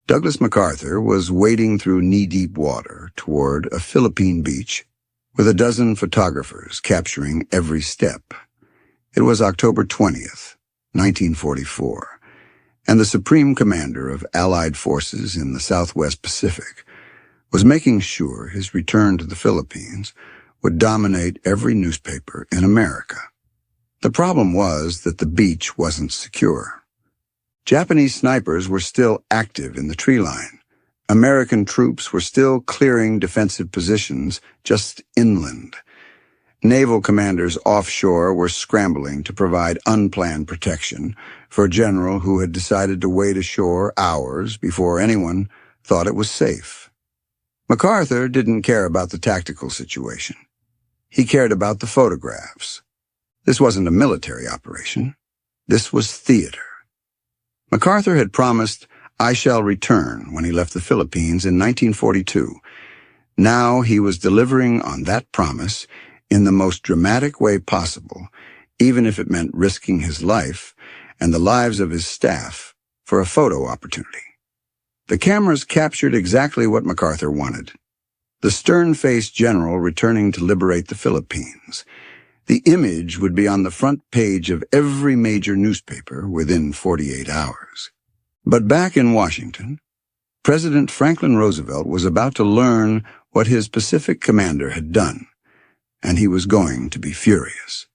Douglas MacArthur was wading through knee-deep water toward a Philippine beach with a dozen photographers capturing every step. It was October 20th, 1944, and the Supreme Commander of Allied forces in the Southwest Pacific was making sure his return to the Philippines would dominate every newspaper in America. The problem was that the beach wasn't secure. Japanese snipers were still active in the tree line. American troops were still clearing defensive positions just inland. Naval commanders offshore were scrambling to provide unplanned protection for a general who had decided to wade ashore hours before anyone thought it was safe. MacArthur didn't care about the tactical situation. He cared about the photographs. This wasn't a military operation. This was theater. MacArthur had promised, "I shall return," when he left the Philippines in 1942. Now he was delivering on that promise in the most dramatic way possible, even if it meant risking his life and the lives of his staff for a photo opportunity. The cameras captured exactly what MacArthur wanted. The stern-faced general returning to liberate the Philippines. The image would be on the front page of every major newspaper within 48 hours. But back in Washington, President Franklin Roosevelt was about to learn what his Pacific commander had done, and he was going to be furious.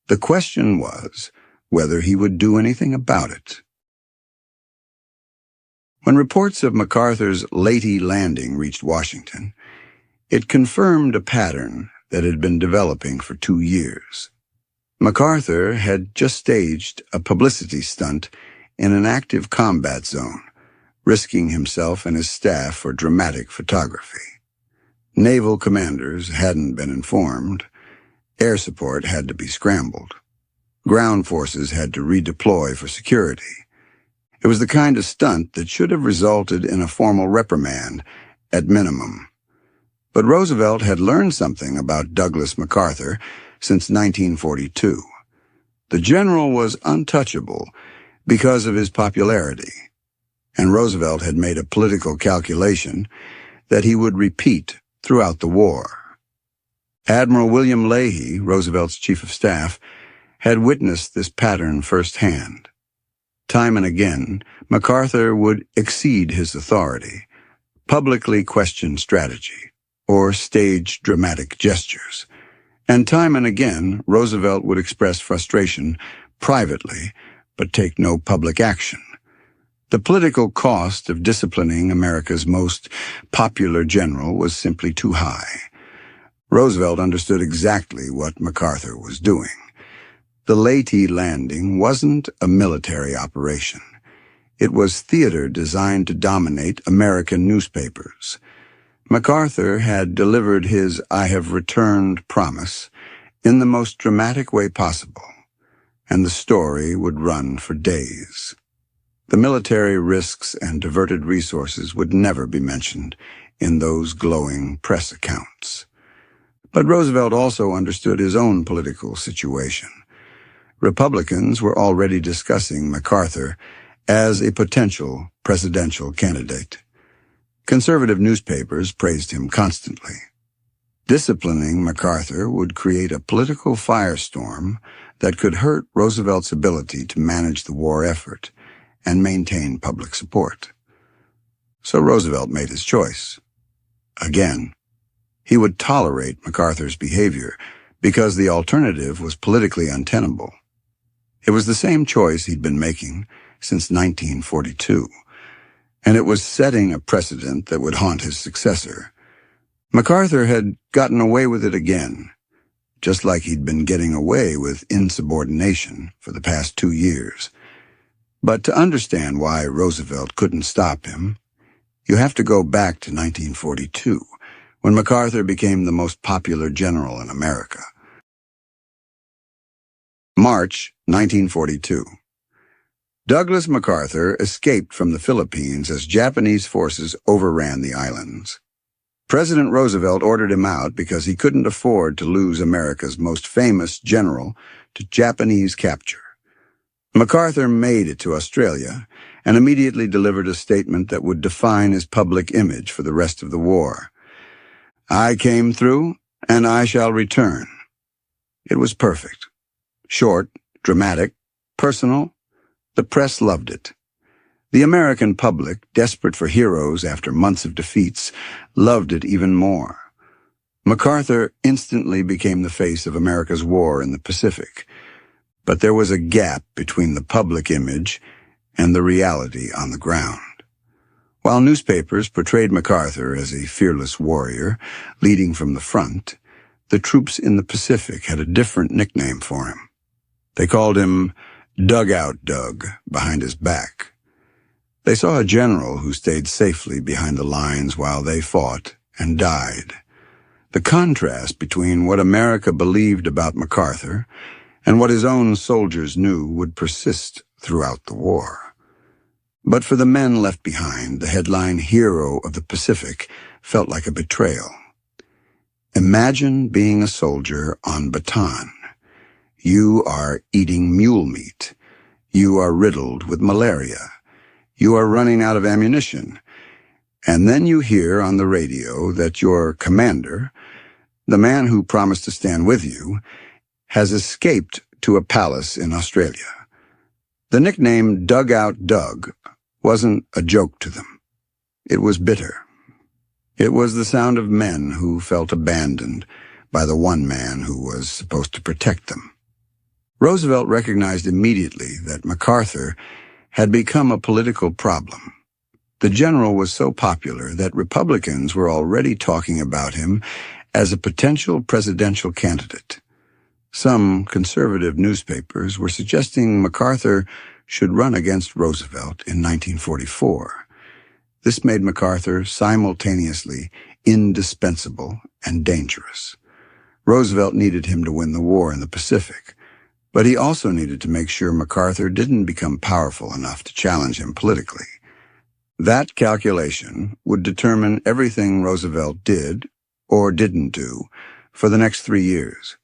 The question was whether he would do anything about it. When reports of MacArthur's Leyte landing reached Washington, it confirmed a pattern that had been developing for 2 years. MacArthur had just staged a publicity stunt in an active combat zone, risking himself and his staff for dramatic photography. Naval commanders hadn't been informed. Air support had to be scrambled. Ground forces had to redeploy for security. It was the kind of stunt that should have resulted in a formal reprimand, at minimum. But Roosevelt had learned something about Douglas MacArthur since 1942. The general was untouchable because of his popularity, and Roosevelt had made a political calculation that he would repeat throughout the war. Admiral William Leahy, Roosevelt's chief of staff, had witnessed this pattern firsthand. Time and again, MacArthur would exceed his authority, publicly question strategy, or stage dramatic gestures. And time and again, Roosevelt would express frustration privately, but take no public action. The political cost of disciplining America's most popular general was simply too high. Roosevelt understood exactly what MacArthur was doing. The Leyte landing wasn't a military operation. It was theater designed to dominate American newspapers. MacArthur had delivered his "I have returned" promise in the most dramatic way possible, and the story would run for days. The military risks and diverted resources would never be mentioned in those glowing press accounts. But Roosevelt also understood his own political situation. Republicans were already discussing MacArthur as a potential presidential candidate. Conservative newspapers praised him constantly. Disciplining MacArthur would create a political firestorm that could hurt Roosevelt's ability to manage the war effort and maintain public support. So Roosevelt made his choice. Again, he would tolerate MacArthur's behavior because the alternative was politically untenable. It was the same choice he'd been making since 1942. And it was setting a precedent that would haunt his successor. MacArthur had gotten away with it again, just like he'd been getting away with insubordination for the past 2 years. But to understand why Roosevelt couldn't stop him, you have to go back to 1942, when MacArthur became the most popular general in America. March 1942. Douglas MacArthur escaped from the Philippines as Japanese forces overran the islands. President Roosevelt ordered him out because he couldn't afford to lose America's most famous general to Japanese capture. MacArthur made it to Australia and immediately delivered a statement that would define his public image for the rest of the war. "I came through, and I shall return." It was perfect. Short, dramatic, personal. The press loved it. The American public, desperate for heroes after months of defeats, loved it even more. MacArthur instantly became the face of America's war in the Pacific, but there was a gap between the public image and the reality on the ground. While newspapers portrayed MacArthur as a fearless warrior leading from the front, the troops in the Pacific had a different nickname for him. They called him Dugout Doug behind his back. They saw a general who stayed safely behind the lines while they fought and died. The contrast between what America believed about MacArthur and what his own soldiers knew would persist throughout the war. But for the men left behind, the headline hero of the Pacific felt like a betrayal. Imagine being a soldier on Bataan. You are eating mule meat. You are riddled with malaria. You are running out of ammunition. And then you hear on the radio that your commander, the man who promised to stand with you, has escaped to a palace in Australia. The nickname Dugout Doug wasn't a joke to them. It was bitter. It was the sound of men who felt abandoned by the one man who was supposed to protect them. Roosevelt recognized immediately that MacArthur had become a political problem. The general was so popular that Republicans were already talking about him as a potential presidential candidate. Some conservative newspapers were suggesting MacArthur should run against Roosevelt in 1944. This made MacArthur simultaneously indispensable and dangerous. Roosevelt needed him to win the war in the Pacific, but he also needed to make sure MacArthur didn't become powerful enough to challenge him politically. That calculation would determine everything Roosevelt did or didn't do for the next 3 years.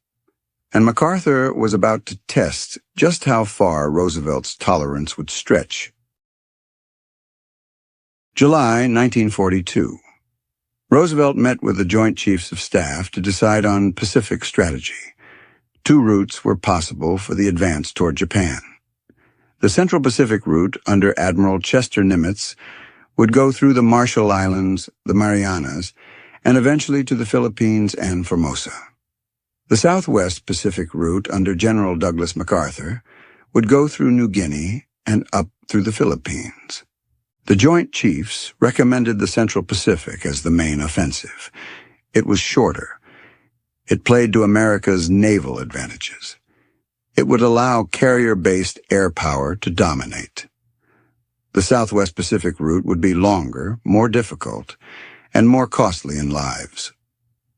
And MacArthur was about to test just how far Roosevelt's tolerance would stretch. July 1942. Roosevelt met with the Joint Chiefs of Staff to decide on Pacific strategy. 2 routes were possible for the advance toward Japan. The Central Pacific route under Admiral Chester Nimitz would go through the Marshall Islands, the Marianas, and eventually to the Philippines and Formosa. The Southwest Pacific route under General Douglas MacArthur would go through New Guinea and up through the Philippines. The Joint Chiefs recommended the Central Pacific as the main offensive. It was shorter. It played to America's naval advantages. It would allow carrier-based air power to dominate. The Southwest Pacific route would be longer, more difficult, and more costly in lives.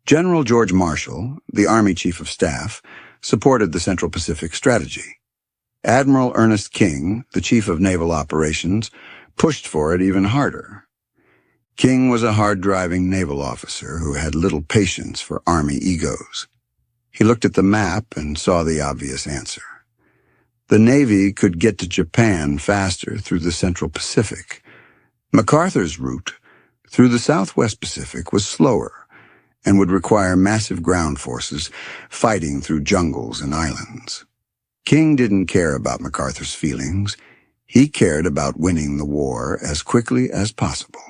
General George Marshall, the Army Chief of Staff, supported the Central Pacific strategy. Admiral Ernest King, the Chief of Naval Operations, pushed for it even harder. King was a hard-driving naval officer who had little patience for Army egos. He looked at the map and saw the obvious answer. The Navy could get to Japan faster through the Central Pacific. MacArthur's route through the Southwest Pacific was slower and would require massive ground forces fighting through jungles and islands. King didn't care about MacArthur's feelings. He cared about winning the war as quickly as possible.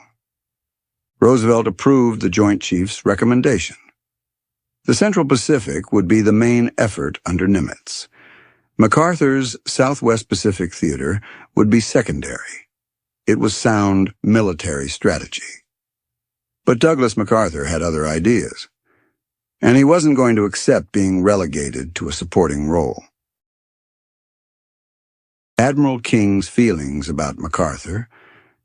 Roosevelt approved the Joint Chiefs' recommendation. The Central Pacific would be the main effort under Nimitz. MacArthur's Southwest Pacific Theater would be secondary. It was sound military strategy. But Douglas MacArthur had other ideas, and he wasn't going to accept being relegated to a supporting role. Admiral King's feelings about MacArthur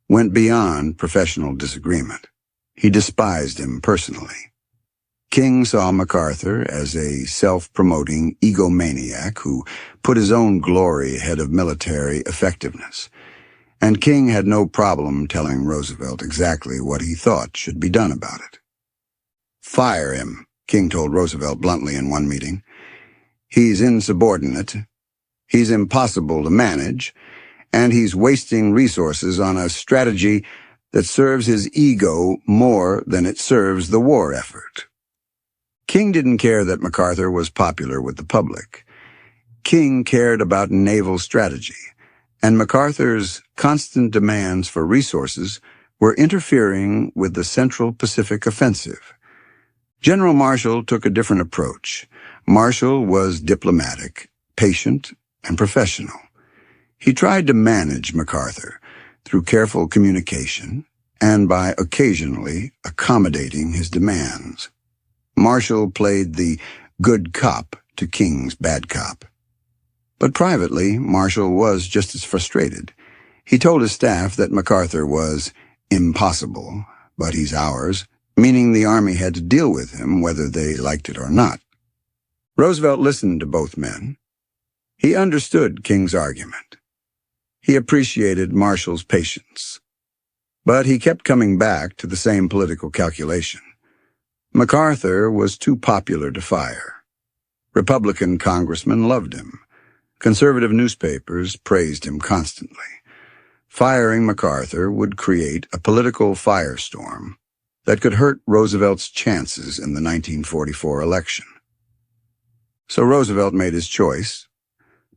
went beyond professional disagreement. He despised him personally. King saw MacArthur as a self-promoting egomaniac who put his own glory ahead of military effectiveness, and King had no problem telling Roosevelt exactly what he thought should be done about it. "Fire him," King told Roosevelt bluntly in one meeting. "He's insubordinate. He's impossible to manage, and he's wasting resources on a strategy that serves his ego more than it serves the war effort. King didn't care that MacArthur was popular with the public. King cared about naval strategy, and MacArthur's constant demands for resources were interfering with the Central Pacific Offensive. General Marshall took a different approach. Marshall was diplomatic, patient, and professional. He tried to manage MacArthur through careful communication and by occasionally accommodating his demands. Marshall played the good cop to King's bad cop. But privately, Marshall was just as frustrated. He told his staff that MacArthur was impossible, but he's ours, meaning the Army had to deal with him whether they liked it or not. Roosevelt listened to both men. He understood King's argument. He appreciated Marshall's patience. But he kept coming back to the same political calculation. MacArthur was too popular to fire. Republican congressmen loved him. Conservative newspapers praised him constantly. Firing MacArthur would create a political firestorm that could hurt Roosevelt's chances in the 1944 election. So Roosevelt made his choice.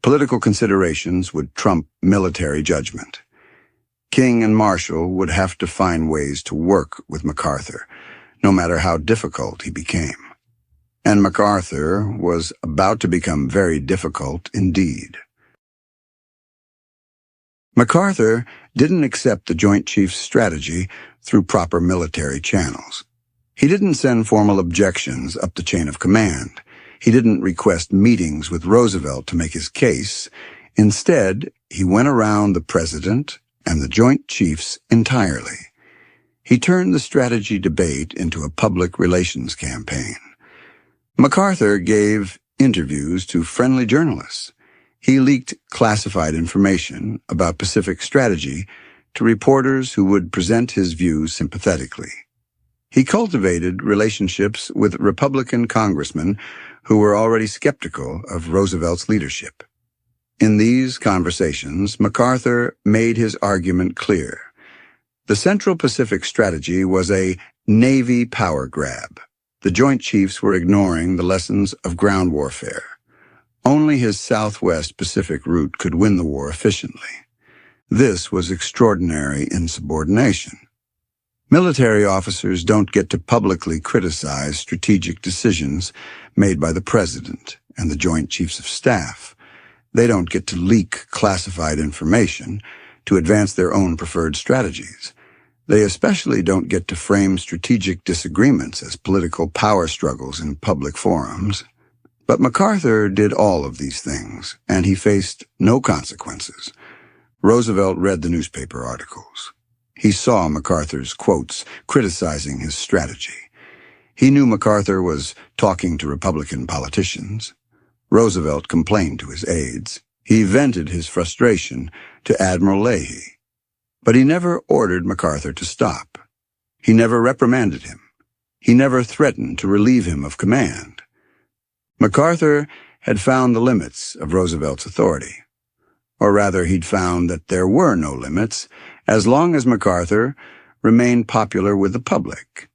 Political considerations would trump military judgment. King and Marshall would have to find ways to work with MacArthur, no matter how difficult he became. And MacArthur was about to become very difficult indeed. MacArthur didn't accept the Joint Chiefs' strategy through proper military channels. He didn't send formal objections up the chain of command. He didn't request meetings with Roosevelt to make his case. Instead, he went around the President and the Joint Chiefs entirely. He turned the strategy debate into a public relations campaign. MacArthur gave interviews to friendly journalists. He leaked classified information about Pacific strategy to reporters who would present his views sympathetically. He cultivated relationships with Republican congressmen who were already skeptical of Roosevelt's leadership. In these conversations, MacArthur made his argument clear. The Central Pacific strategy was a Navy power grab. The Joint Chiefs were ignoring the lessons of ground warfare. Only his Southwest Pacific route could win the war efficiently. This was extraordinary insubordination. Military officers don't get to publicly criticize strategic decisions made by the President and the Joint Chiefs of Staff. They don't get to leak classified information to advance their own preferred strategies. They especially don't get to frame strategic disagreements as political power struggles in public forums. But MacArthur did all of these things, and he faced no consequences. Roosevelt read the newspaper articles. He saw MacArthur's quotes criticizing his strategy. He knew MacArthur was talking to Republican politicians. Roosevelt complained to his aides. He vented his frustration to Admiral Leahy. But he never ordered MacArthur to stop. He never reprimanded him. He never threatened to relieve him of command. MacArthur had found the limits of Roosevelt's authority. Or rather, he'd found that there were no limits as long as MacArthur remained popular with the public.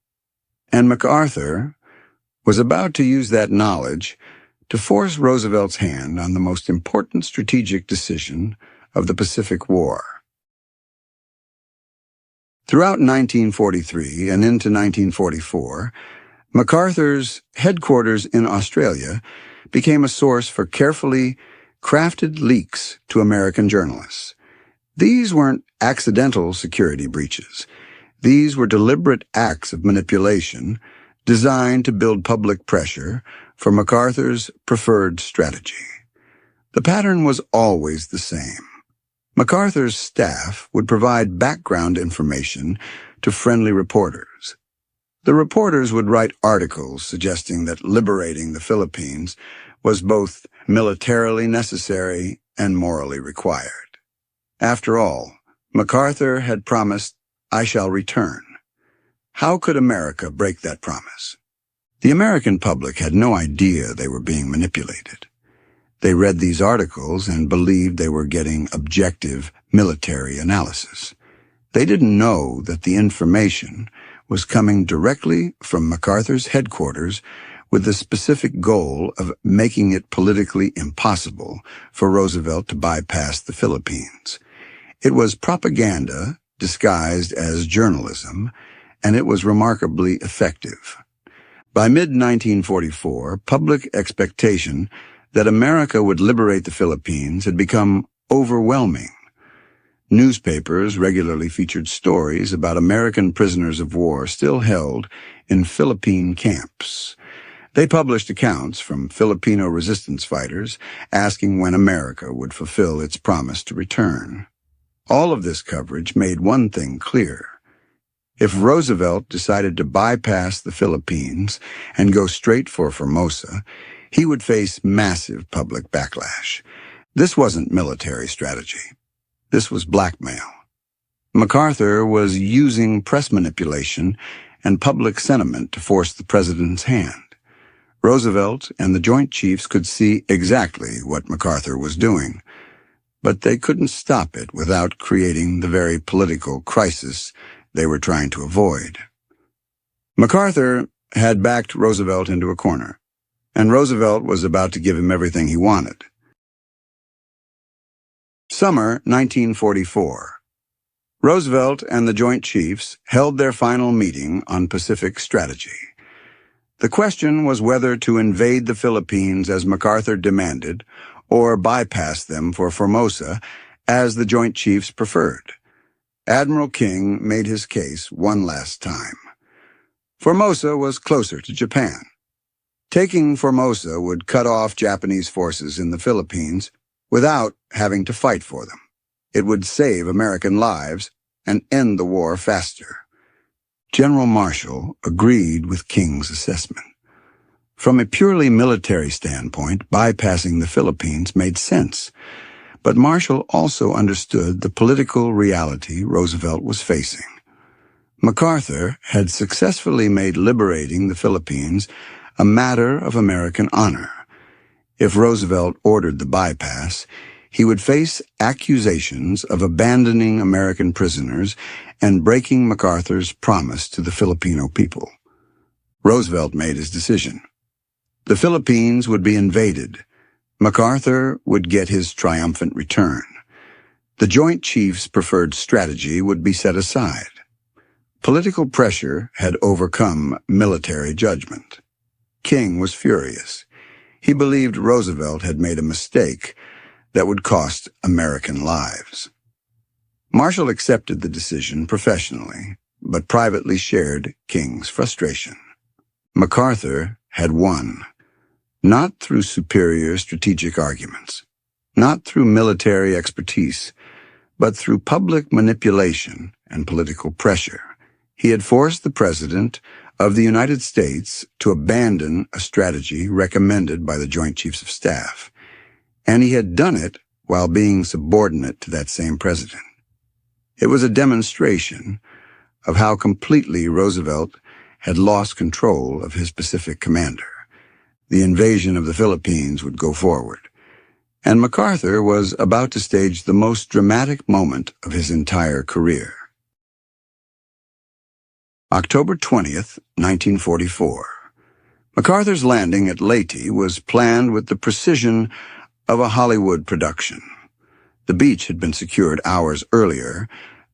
And MacArthur was about to use that knowledge to force Roosevelt's hand on the most important strategic decision of the Pacific War. Throughout 1943 and into 1944, MacArthur's headquarters in Australia became a source for carefully crafted leaks to American journalists. These weren't accidental security breaches. These were deliberate acts of manipulation designed to build public pressure for MacArthur's preferred strategy. The pattern was always the same. MacArthur's staff would provide background information to friendly reporters. The reporters would write articles suggesting that liberating the Philippines was both militarily necessary and morally required. After all, MacArthur had promised, "I shall return." How could America break that promise? The American public had no idea they were being manipulated. They read these articles and believed they were getting objective military analysis. They didn't know that the information was coming directly from MacArthur's headquarters with the specific goal of making it politically impossible for Roosevelt to bypass the Philippines. It was propaganda disguised as journalism, and it was remarkably effective. By mid-1944, public expectation that America would liberate the Philippines had become overwhelming. Newspapers regularly featured stories about American prisoners of war still held in Philippine camps. They published accounts from Filipino resistance fighters asking when America would fulfill its promise to return. All of this coverage made one thing clear. If Roosevelt decided to bypass the Philippines and go straight for Formosa, he would face massive public backlash. This wasn't military strategy. This was blackmail. MacArthur was using press manipulation and public sentiment to force the president's hand. Roosevelt and the Joint Chiefs could see exactly what MacArthur was doing, but they couldn't stop it without creating the very political crisis they were trying to avoid. MacArthur had backed Roosevelt into a corner, and Roosevelt was about to give him everything he wanted. Summer 1944. Roosevelt and the Joint Chiefs held their final meeting on Pacific strategy. The question was whether to invade the Philippines as MacArthur demanded or bypass them for Formosa as the Joint Chiefs preferred. Admiral King made his case one last time. Formosa was closer to Japan. Taking Formosa would cut off Japanese forces in the Philippines without having to fight for them. It would save American lives and end the war faster. General Marshall agreed with King's assessment. From a purely military standpoint, bypassing the Philippines made sense, but Marshall also understood the political reality Roosevelt was facing. MacArthur had successfully made liberating the Philippines a matter of American honor. If Roosevelt ordered the bypass, he would face accusations of abandoning American prisoners and breaking MacArthur's promise to the Filipino people. Roosevelt made his decision. The Philippines would be invaded. MacArthur would get his triumphant return. The Joint Chiefs' preferred strategy would be set aside. Political pressure had overcome military judgment. King was furious. He believed Roosevelt had made a mistake that would cost American lives. Marshall accepted the decision professionally, but privately shared King's frustration. MacArthur had won, not through superior strategic arguments, not through military expertise, but through public manipulation and political pressure. He had forced the President of the United States to abandon a strategy recommended by the Joint Chiefs of Staff, and he had done it while being subordinate to that same president. It was a demonstration of how completely Roosevelt had lost control of his Pacific commander. The invasion of the Philippines would go forward, and MacArthur was about to stage the most dramatic moment of his entire career. October 20th, 1944. MacArthur's landing at Leyte was planned with the precision of a Hollywood production. The beach had been secured hours earlier,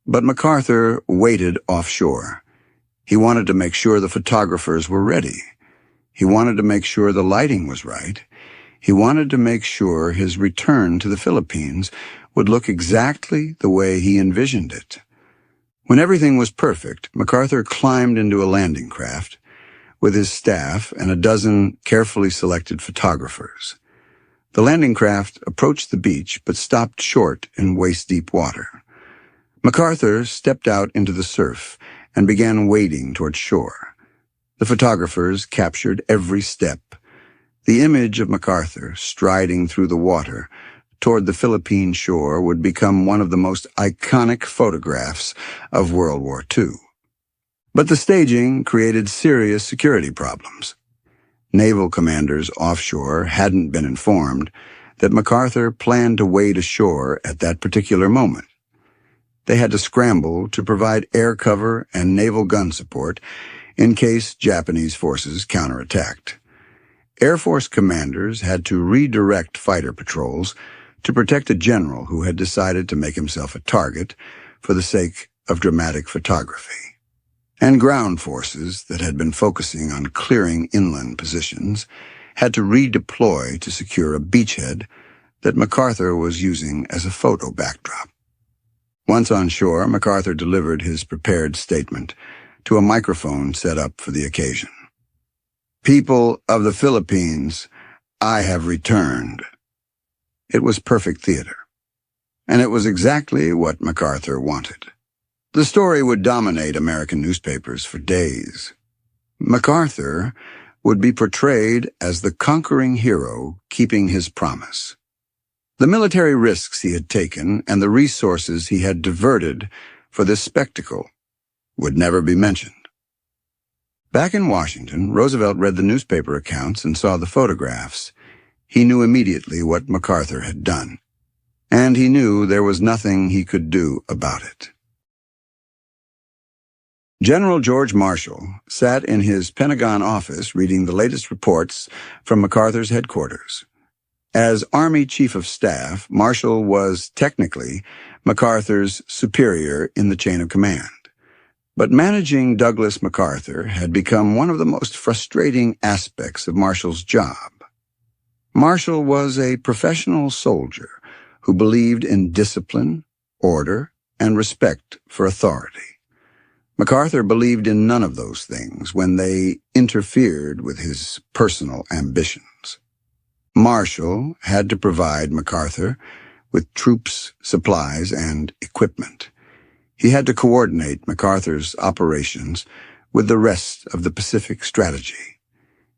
but MacArthur waited offshore. He wanted to make sure the photographers were ready. He wanted to make sure the lighting was right. He wanted to make sure his return to the Philippines would look exactly the way he envisioned it. When everything was perfect, MacArthur climbed into a landing craft with his staff and a dozen carefully selected photographers. The landing craft approached the beach but stopped short in waist-deep water. MacArthur stepped out into the surf and began wading toward shore. The photographers captured every step. The image of MacArthur striding through the water toward the Philippine shore would become one of the most iconic photographs of World War II. But the staging created serious security problems. Naval commanders offshore hadn't been informed that MacArthur planned to wade ashore at that particular moment. They had to scramble to provide air cover and naval gun support in case Japanese forces counterattacked. Air Force commanders had to redirect fighter patrols to protect a general who had decided to make himself a target for the sake of dramatic photography. And ground forces that had been focusing on clearing inland positions had to redeploy to secure a beachhead that MacArthur was using as a photo backdrop. Once on shore, MacArthur delivered his prepared statement to a microphone set up for the occasion. "People of the Philippines, I have returned." It was perfect theater, and it was exactly what MacArthur wanted. The story would dominate American newspapers for days. MacArthur would be portrayed as the conquering hero keeping his promise. The military risks he had taken and the resources he had diverted for this spectacle would never be mentioned. Back in Washington, Roosevelt read the newspaper accounts and saw the photographs. He knew immediately what MacArthur had done, and he knew there was nothing he could do about it. General George Marshall sat in his Pentagon office reading the latest reports from MacArthur's headquarters. As Army Chief of Staff, Marshall was technically MacArthur's superior in the chain of command. But managing Douglas MacArthur had become one of the most frustrating aspects of Marshall's job. Marshall was a professional soldier who believed in discipline, order, and respect for authority. MacArthur believed in none of those things when they interfered with his personal ambitions. Marshall had to provide MacArthur with troops, supplies, and equipment. He had to coordinate MacArthur's operations with the rest of the Pacific strategy.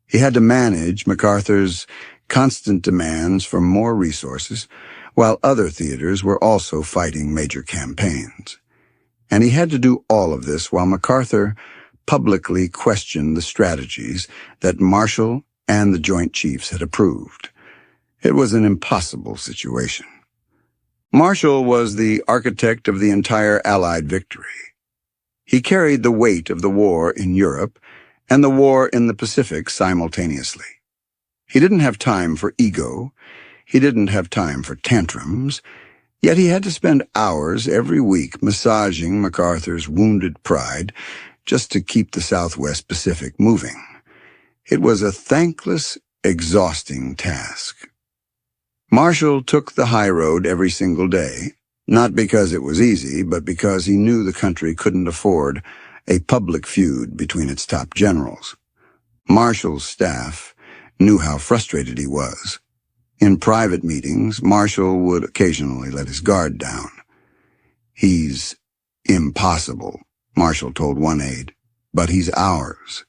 He had to manage MacArthur's constant demands for more resources, while other theaters were also fighting major campaigns. And he had to do all of this while MacArthur publicly questioned the strategies that Marshall and the Joint Chiefs had approved. It was an impossible situation. Marshall was the architect of the entire Allied victory. He carried the weight of the war in Europe and the war in the Pacific simultaneously. He didn't have time for ego. He didn't have time for tantrums. Yet he had to spend hours every week massaging MacArthur's wounded pride just to keep the Southwest Pacific moving. It was a thankless, exhausting task. Marshall took the high road every single day, not because it was easy, but because he knew the country couldn't afford a public feud between its top generals. Marshall's staff knew how frustrated he was. In private meetings, Marshall would occasionally let his guard down. "He's impossible," Marshall told one aide, "but he's ours."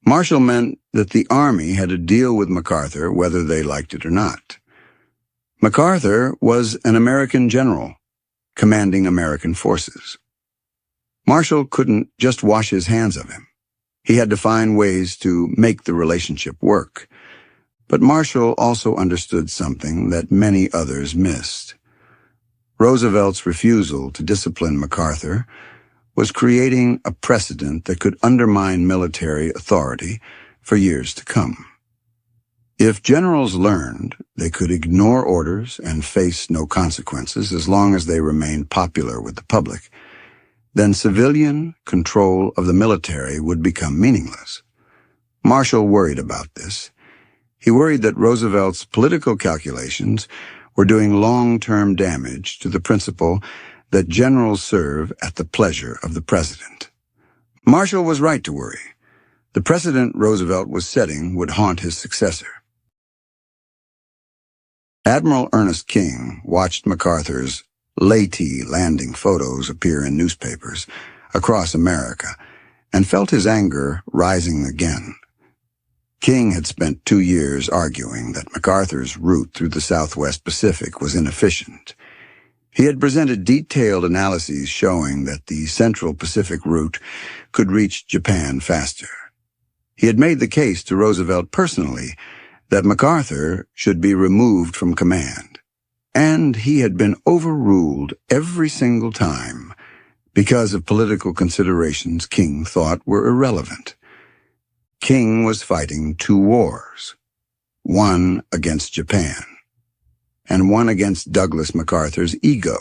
Marshall meant that the Army had to deal with MacArthur whether they liked it or not. MacArthur was an American general, commanding American forces. Marshall couldn't just wash his hands of him. He had to find ways to make the relationship work. But Marshall also understood something that many others missed. Roosevelt's refusal to discipline MacArthur was creating a precedent that could undermine military authority for years to come. If generals learned they could ignore orders and face no consequences as long as they remained popular with the public, then civilian control of the military would become meaningless. Marshall worried about this. He worried that Roosevelt's political calculations were doing long-term damage to the principle that generals serve at the pleasure of the president. Marshall was right to worry. The precedent Roosevelt was setting would haunt his successor. Admiral Ernest King watched MacArthur's Leyte landing photos appear in newspapers across America and felt his anger rising again. King had spent 2 years arguing that MacArthur's route through the Southwest Pacific was inefficient. He had presented detailed analyses showing that the Central Pacific route could reach Japan faster. He had made the case to Roosevelt personally that MacArthur should be removed from command, and he had been overruled every single time because of political considerations King thought were irrelevant. King was fighting two wars, one against Japan, and one against Douglas MacArthur's ego.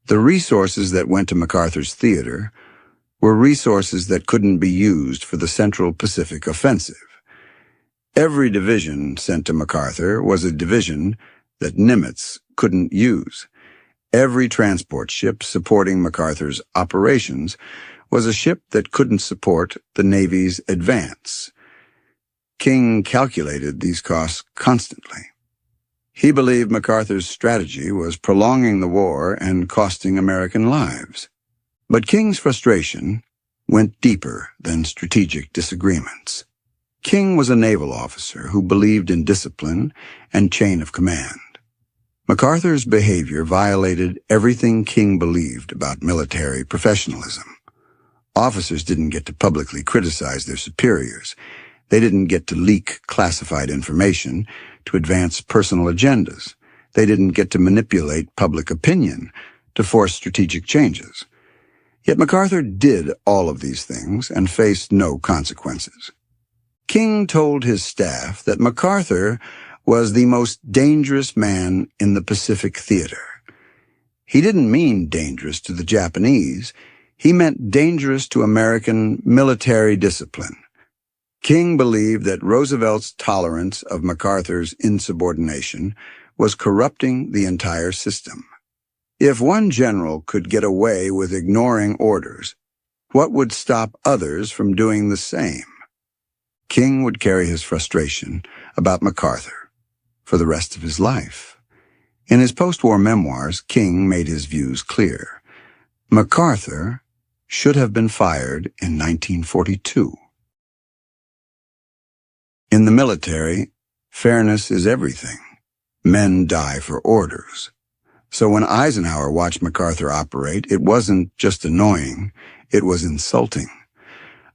The resources that went to MacArthur's theater were resources that couldn't be used for the Central Pacific Offensive. Every division sent to MacArthur was a division that Nimitz couldn't use. Every transport ship supporting MacArthur's operations was a ship that couldn't support the Navy's advance. King calculated these costs constantly. He believed MacArthur's strategy was prolonging the war and costing American lives. But King's frustration went deeper than strategic disagreements. King was a naval officer who believed in discipline and chain of command. MacArthur's behavior violated everything King believed about military professionalism. Officers didn't get to publicly criticize their superiors. They didn't get to leak classified information to advance personal agendas. They didn't get to manipulate public opinion to force strategic changes. Yet MacArthur did all of these things and faced no consequences. King told his staff that MacArthur was the most dangerous man in the Pacific Theater. He didn't mean dangerous to the Japanese. He meant dangerous to American military discipline. King believed that Roosevelt's tolerance of MacArthur's insubordination was corrupting the entire system. If one general could get away with ignoring orders, what would stop others from doing the same? King would carry his frustration about MacArthur for the rest of his life. In his post-war memoirs, King made his views clear. MacArthur should have been fired in 1942. In the military, fairness is everything. Men die for orders. So when Eisenhower watched MacArthur operate, it wasn't just annoying, it was insulting.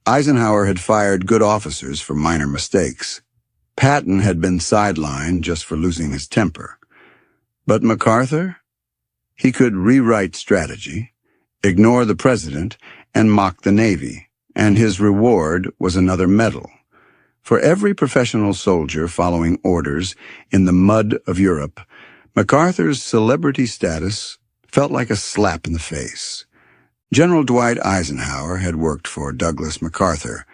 Eisenhower had fired good officers for minor mistakes. Patton had been sidelined just for losing his temper. But MacArthur? He could rewrite strategy, ignore the president, and mock the Navy, and his reward was another medal. For every professional soldier following orders in the mud of Europe, MacArthur's celebrity status felt like a slap in the face. General Dwight Eisenhower had worked for Douglas MacArthur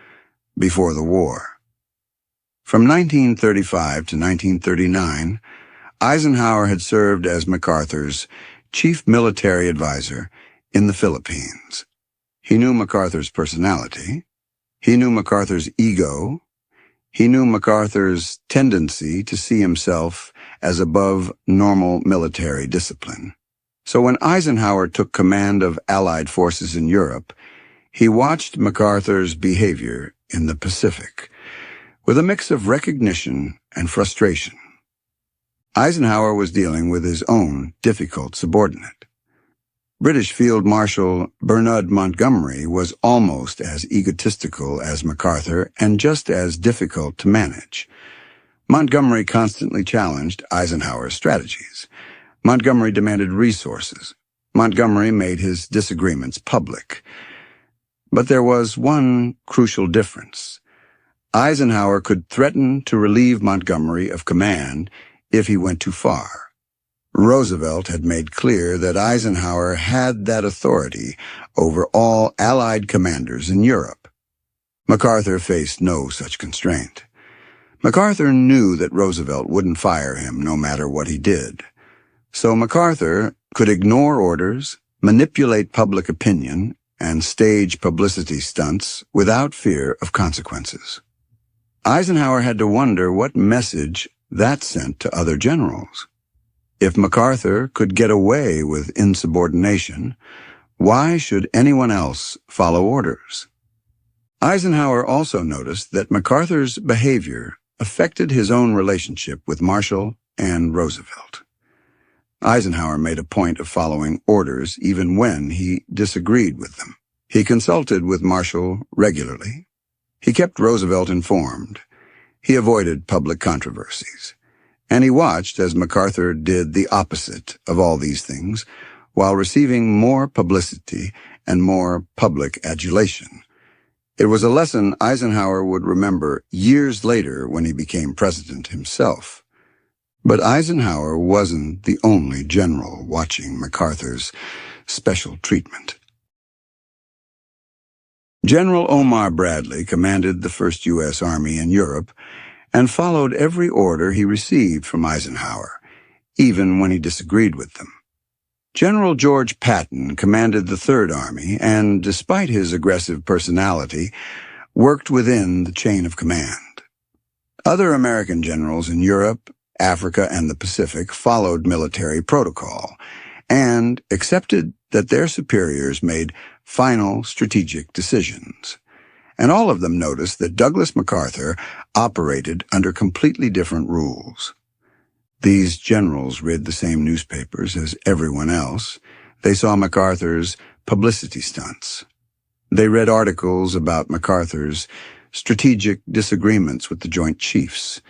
before the war. From 1935 to 1939, Eisenhower had served as MacArthur's chief military advisor in the Philippines. He knew MacArthur's personality. He knew MacArthur's ego. He knew MacArthur's tendency to see himself as above normal military discipline. So when Eisenhower took command of Allied forces in Europe, he watched MacArthur's behavior in the Pacific with a mix of recognition and frustration. Eisenhower was dealing with his own difficult subordinate. British Field Marshal Bernard Montgomery was almost as egotistical as MacArthur and just as difficult to manage. Montgomery constantly challenged Eisenhower's strategies. Montgomery demanded resources. Montgomery made his disagreements public. But there was one crucial difference. Eisenhower could threaten to relieve Montgomery of command if he went too far. Roosevelt had made clear that Eisenhower had that authority over all Allied commanders in Europe. MacArthur faced no such constraint. MacArthur knew that Roosevelt wouldn't fire him no matter what he did. So MacArthur could ignore orders, manipulate public opinion, and stage publicity stunts without fear of consequences. Eisenhower had to wonder what message that sent to other generals. If MacArthur could get away with insubordination, why should anyone else follow orders? Eisenhower also noticed that MacArthur's behavior affected his own relationship with Marshall and Roosevelt. Eisenhower made a point of following orders even when he disagreed with them. He consulted with Marshall regularly. He kept Roosevelt informed. He avoided public controversies, and he watched as MacArthur did the opposite of all these things while receiving more publicity and more public adulation. It was a lesson Eisenhower would remember years later when he became president himself. But Eisenhower wasn't the only general watching MacArthur's special treatment. General Omar Bradley commanded the First U.S. Army in Europe and followed every order he received from Eisenhower, even when he disagreed with them. General George Patton commanded the Third Army and, despite his aggressive personality, worked within the chain of command. Other American generals in Europe, Africa, and the Pacific followed military protocol and accepted that their superiors made final strategic decisions. And all of them noticed that Douglas MacArthur operated under completely different rules. These generals read the same newspapers as everyone else. They saw MacArthur's publicity stunts. They read articles about MacArthur's strategic disagreements with the Joint Chiefs.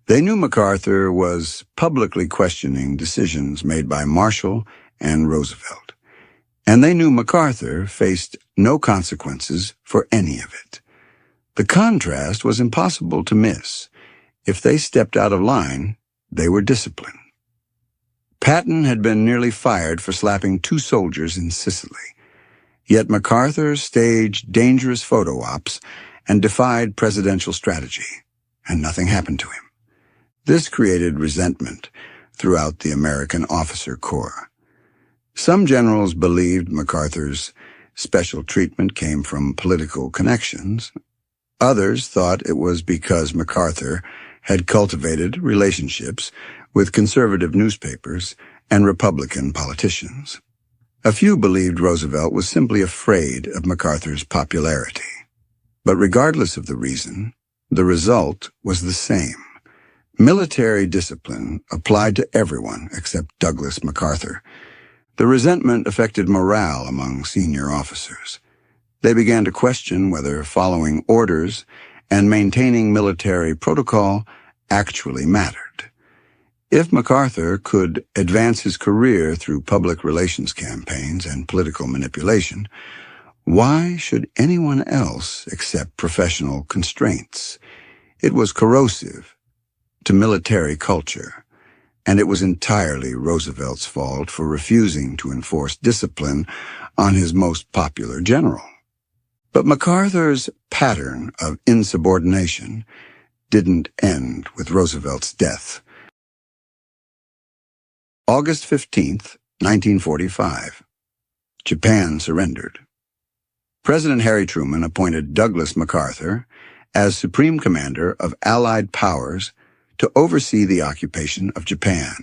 They knew MacArthur was publicly questioning decisions made by Marshall and Roosevelt. And they knew MacArthur faced no consequences for any of it. The contrast was impossible to miss. If they stepped out of line, they were disciplined. Patton had been nearly fired for slapping 2 soldiers in Sicily. Yet MacArthur staged dangerous photo ops and defied presidential strategy, and nothing happened to him. This created resentment throughout the American officer corps. Some generals believed MacArthur's special treatment came from political connections. Others thought it was because MacArthur had cultivated relationships with conservative newspapers and Republican politicians. A few believed Roosevelt was simply afraid of MacArthur's popularity. But regardless of the reason, the result was the same. Military discipline applied to everyone except Douglas MacArthur. The resentment affected morale among senior officers. They began to question whether following orders and maintaining military protocol actually mattered. If MacArthur could advance his career through public relations campaigns and political manipulation, why should anyone else accept professional constraints? It was corrosive to military culture, and it was entirely Roosevelt's fault for refusing to enforce discipline on his most popular general. But MacArthur's pattern of insubordination didn't end with Roosevelt's death. August 15th, 1945. Japan surrendered. President Harry Truman appointed Douglas MacArthur as Supreme Commander of Allied powers to oversee the occupation of Japan.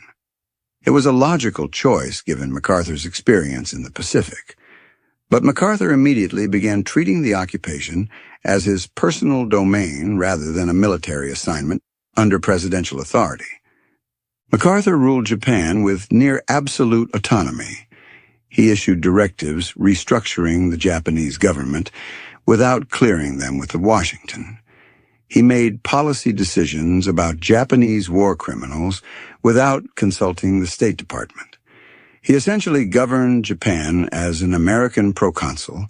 It was a logical choice given MacArthur's experience in the Pacific. But MacArthur immediately began treating the occupation as his personal domain rather than a military assignment under presidential authority. MacArthur ruled Japan with near absolute autonomy. He issued directives restructuring the Japanese government without clearing them with Washington. He made policy decisions about Japanese war criminals without consulting the State Department. He essentially governed Japan as an American proconsul,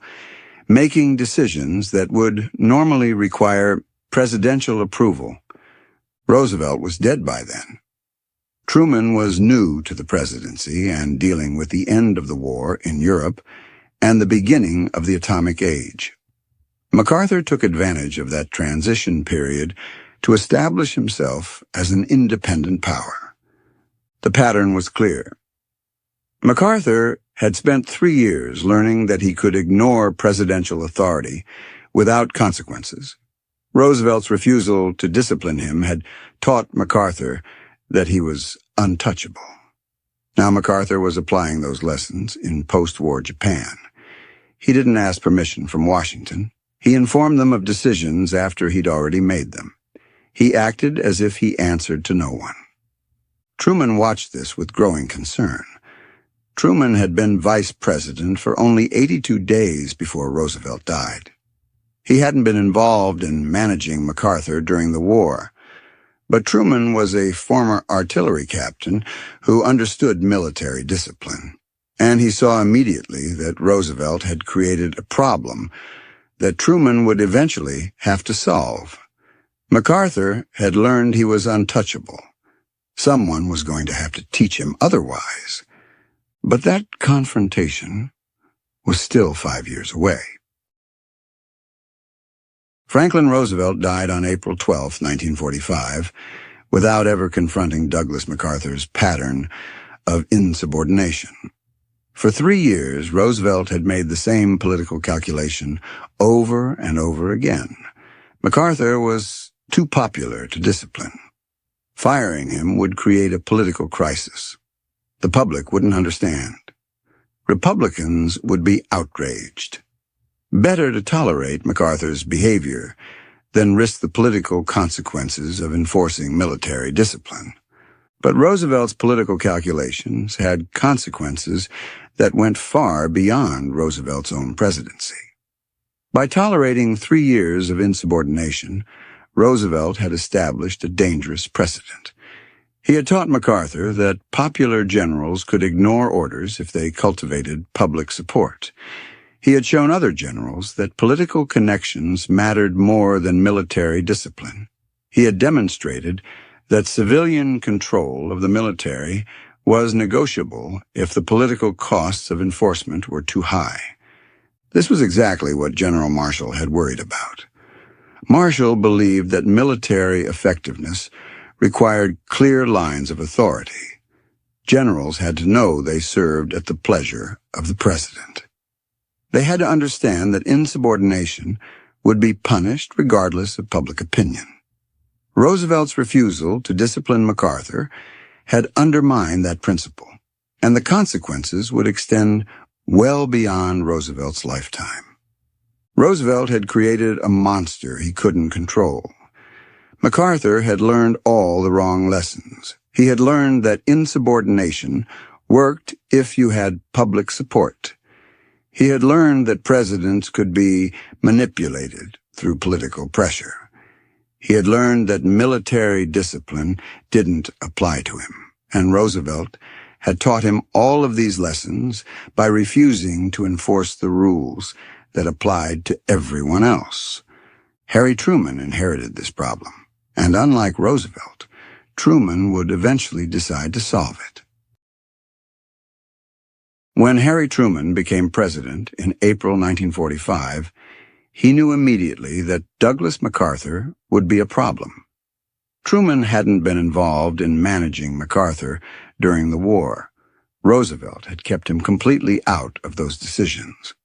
making decisions that would normally require presidential approval. Roosevelt was dead by then. Truman was new to the presidency and dealing with the end of the war in Europe and the beginning of the atomic age. MacArthur took advantage of that transition period to establish himself as an independent power. The pattern was clear. MacArthur had spent 3 years learning that he could ignore presidential authority without consequences. Roosevelt's refusal to discipline him had taught MacArthur that he was untouchable. Now MacArthur was applying those lessons in post-war Japan. He didn't ask permission from Washington. He informed them of decisions after he'd already made them. He acted as if he answered to no one. Truman watched this with growing concern. Truman had been vice president for only 82 days before Roosevelt died. He hadn't been involved in managing MacArthur during the war, But Truman was a former artillery captain who understood military discipline, and he saw immediately that Roosevelt had created a problem that Truman would eventually have to solve. MacArthur had learned he was untouchable. Someone was going to have to teach him otherwise. But that confrontation was still 5 years away. Franklin Roosevelt died on April 12, 1945, without ever confronting Douglas MacArthur's pattern of insubordination. For 3 years, Roosevelt had made the same political calculation over and over again. MacArthur was too popular to discipline. Firing him would create a political crisis. The public wouldn't understand. Republicans would be outraged. Better to tolerate MacArthur's behavior than risk the political consequences of enforcing military discipline. But Roosevelt's political calculations had consequences that went far beyond Roosevelt's own presidency. By tolerating 3 years of insubordination, Roosevelt had established a dangerous precedent. He had taught MacArthur that popular generals could ignore orders if they cultivated public support. He had shown other generals that political connections mattered more than military discipline. He had demonstrated that civilian control of the military was negotiable if the political costs of enforcement were too high. This was exactly what General Marshall had worried about. Marshall believed that military effectiveness required clear lines of authority. Generals had to know they served at the pleasure of the president. They had to understand that insubordination would be punished regardless of public opinion. Roosevelt's refusal to discipline MacArthur had undermined that principle, and the consequences would extend well beyond Roosevelt's lifetime. Roosevelt had created a monster he couldn't control. MacArthur had learned all the wrong lessons. He had learned that insubordination worked if you had public support. He had learned that presidents could be manipulated through political pressure. He had learned that military discipline didn't apply to him, and Roosevelt had taught him all of these lessons by refusing to enforce the rules that applied to everyone else. Harry Truman inherited this problem, and unlike Roosevelt, Truman would eventually decide to solve it. When Harry Truman became president in April 1945, he knew immediately that Douglas MacArthur would be a problem. Truman hadn't been involved in managing MacArthur during the war. Roosevelt had kept him completely out of those decisions.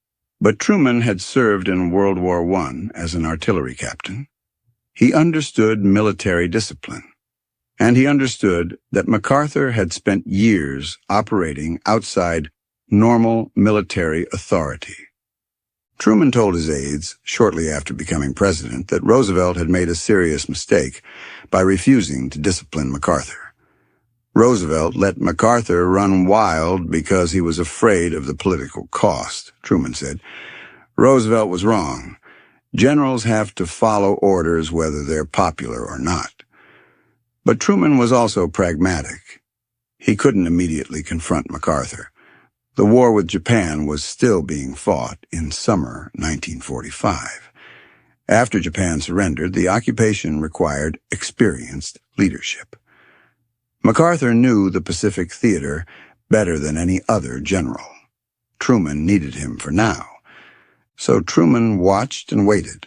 But Truman had served in World War I as an artillery captain. He understood military discipline, and he understood that MacArthur had spent years operating outside normal military authority. Truman told his aides shortly after becoming president that Roosevelt had made a serious mistake by refusing to discipline MacArthur. Roosevelt let MacArthur run wild because he was afraid of the political cost, Truman said. Roosevelt was wrong. Generals have to follow orders whether they're popular or not. But Truman was also pragmatic. He couldn't immediately confront MacArthur. The war with Japan was still being fought in summer 1945. After Japan surrendered, the occupation required experienced leadership. MacArthur knew the Pacific Theater better than any other general. Truman needed him for now. So Truman watched and waited.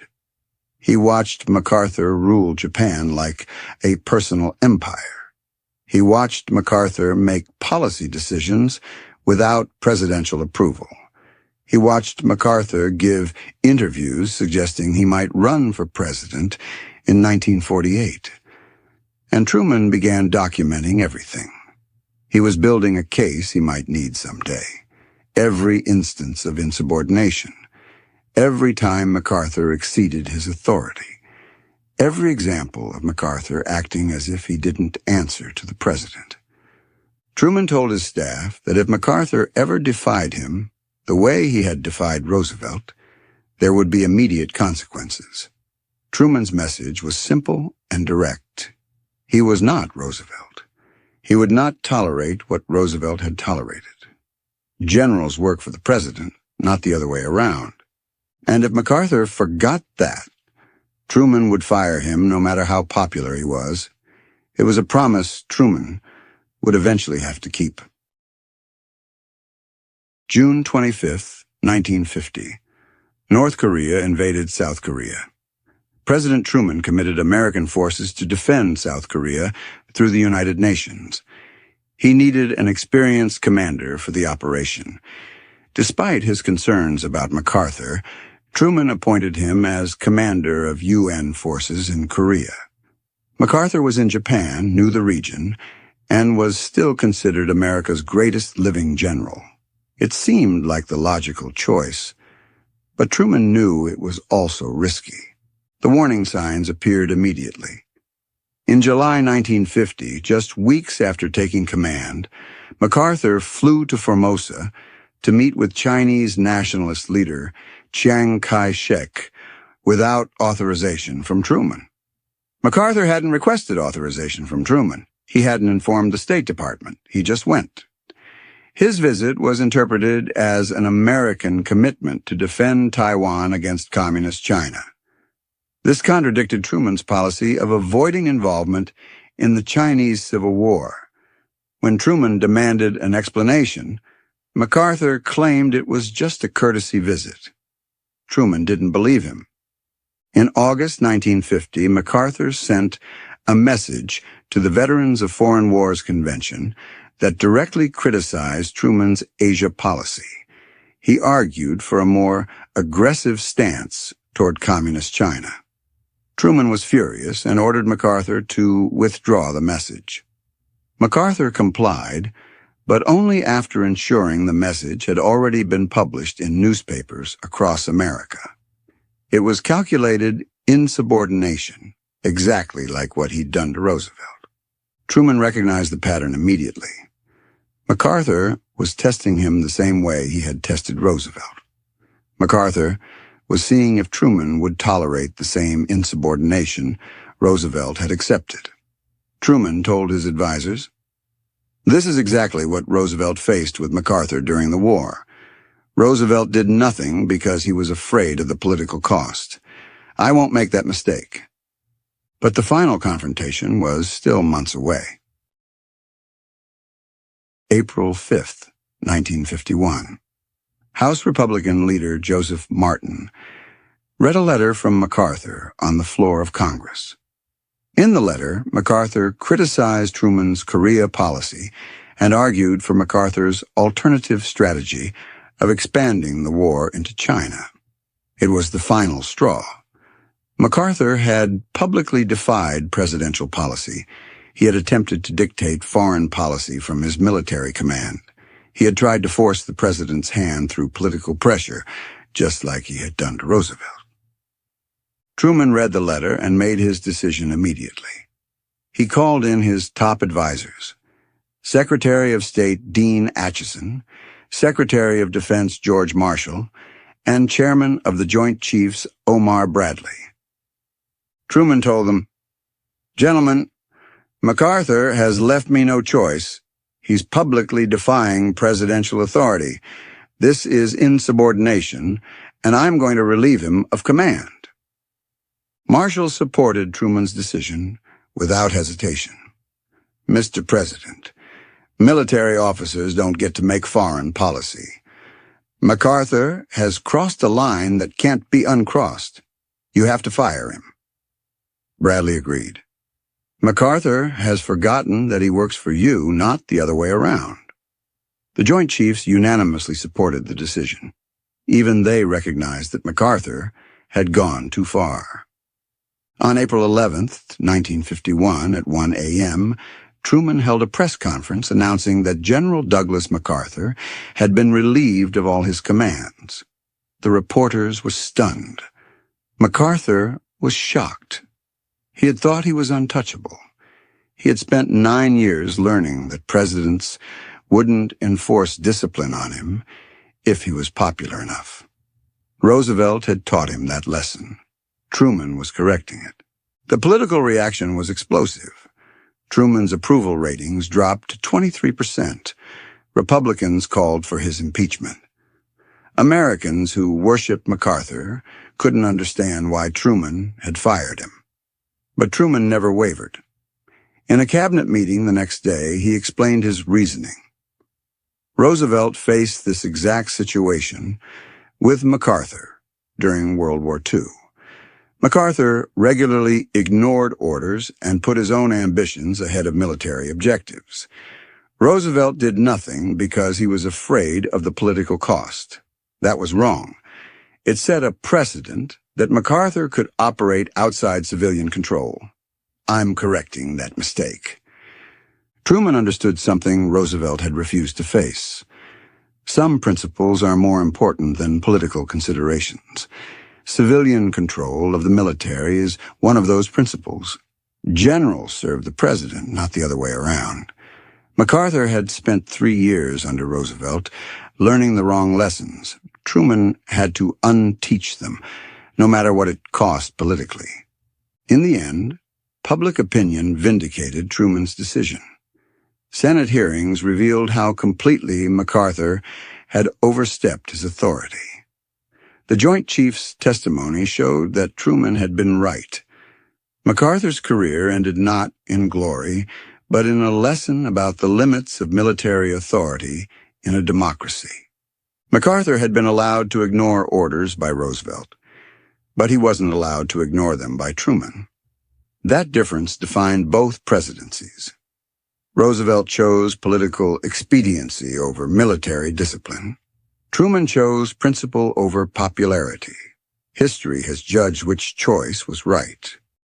He watched MacArthur rule Japan like a personal empire. He watched MacArthur make policy decisions without presidential approval. He watched MacArthur give interviews suggesting he might run for president in 1948. And Truman began documenting everything. He was building a case he might need someday. Every instance of insubordination. Every time MacArthur exceeded his authority. Every example of MacArthur acting as if he didn't answer to the president. Truman told his staff that if MacArthur ever defied him the way he had defied Roosevelt, there would be immediate consequences. Truman's message was simple and direct. He was not Roosevelt. He would not tolerate what Roosevelt had tolerated. Generals work for the president, not the other way around. And if MacArthur forgot that, Truman would fire him no matter how popular he was. It was a promise Truman would eventually have to keep. June 25, 1950. North Korea invaded South Korea. President Truman committed American forces to defend South Korea through the United Nations. He needed an experienced commander for the operation. Despite his concerns about MacArthur, Truman appointed him as commander of UN forces in Korea. MacArthur was in Japan, knew the region, and was still considered America's greatest living general. It seemed like the logical choice, but Truman knew it was also risky. The warning signs appeared immediately. In July 1950, just weeks after taking command, MacArthur flew to Formosa to meet with Chinese nationalist leader Chiang Kai-shek without authorization from Truman. MacArthur hadn't requested authorization from Truman. He hadn't informed the State Department. He just went. His visit was interpreted as an American commitment to defend Taiwan against Communist China. This contradicted Truman's policy of avoiding involvement in the Chinese Civil War. When Truman demanded an explanation, MacArthur claimed it was just a courtesy visit. Truman didn't believe him. In August 1950, MacArthur sent a message to the Veterans of Foreign Wars Convention that directly criticized Truman's Asia policy. He argued for a more aggressive stance toward Communist China. Truman was furious and ordered MacArthur to withdraw the message. MacArthur complied, but only after ensuring the message had already been published in newspapers across America. It was calculated insubordination, exactly like what he'd done to Roosevelt. Truman recognized the pattern immediately. MacArthur was testing him the same way he had tested Roosevelt. MacArthur was seeing if Truman would tolerate the same insubordination Roosevelt had accepted. Truman told his advisers, "This is exactly what Roosevelt faced with MacArthur during the war. Roosevelt did nothing because he was afraid of the political cost. I won't make that mistake." But the final confrontation was still months away. April 5, 1951. House Republican leader Joseph Martin read a letter from MacArthur on the floor of Congress. In the letter, MacArthur criticized Truman's Korea policy and argued for MacArthur's alternative strategy of expanding the war into China. It was the final straw. MacArthur had publicly defied presidential policy. He had attempted to dictate foreign policy from his military command. He had tried to force the president's hand through political pressure, just like he had done to Roosevelt. Truman read the letter and made his decision immediately. He called in his top advisers, Secretary of State Dean Acheson, Secretary of Defense George Marshall, and Chairman of the Joint Chiefs Omar Bradley. Truman told them, "Gentlemen, MacArthur has left me no choice. He's publicly defying presidential authority. This is insubordination, and I'm going to relieve him of command." Marshall supported Truman's decision without hesitation. "Mr. President, military officers don't get to make foreign policy. MacArthur has crossed a line that can't be uncrossed. You have to fire him." Bradley agreed. "MacArthur has forgotten that he works for you, not the other way around." The Joint Chiefs unanimously supported the decision. Even they recognized that MacArthur had gone too far. On April 11, 1951, at 1 a.m., Truman held a press conference announcing that General Douglas MacArthur had been relieved of all his commands. The reporters were stunned. MacArthur was shocked. He had thought he was untouchable. He had spent 9 years learning that presidents wouldn't enforce discipline on him if he was popular enough. Roosevelt had taught him that lesson. Truman was correcting it. The political reaction was explosive. Truman's approval ratings dropped to 23%. Republicans called for his impeachment. Americans who worshipped MacArthur couldn't understand why Truman had fired him. But Truman never wavered. In a cabinet meeting the next day, he explained his reasoning. Roosevelt faced this exact situation with MacArthur during World War II. MacArthur regularly ignored orders and put his own ambitions ahead of military objectives. Roosevelt did nothing because he was afraid of the political cost. That was wrong. It set a precedent that MacArthur could operate outside civilian control. I'm correcting that mistake. Truman understood something Roosevelt had refused to face. Some principles are more important than political considerations. Civilian control of the military is one of those principles. Generals serve the president, not the other way around. MacArthur had spent 3 years under Roosevelt, learning the wrong lessons. Truman had to unteach them, no matter what it cost politically. In the end, public opinion vindicated Truman's decision. Senate hearings revealed how completely MacArthur had overstepped his authority. The Joint Chiefs' testimony showed that Truman had been right. MacArthur's career ended not in glory, but in a lesson about the limits of military authority in a democracy. MacArthur had been allowed to ignore orders by Roosevelt, but he wasn't allowed to ignore them by Truman. That difference defined both presidencies. Roosevelt chose political expediency over military discipline. Truman chose principle over popularity. History has judged which choice was right.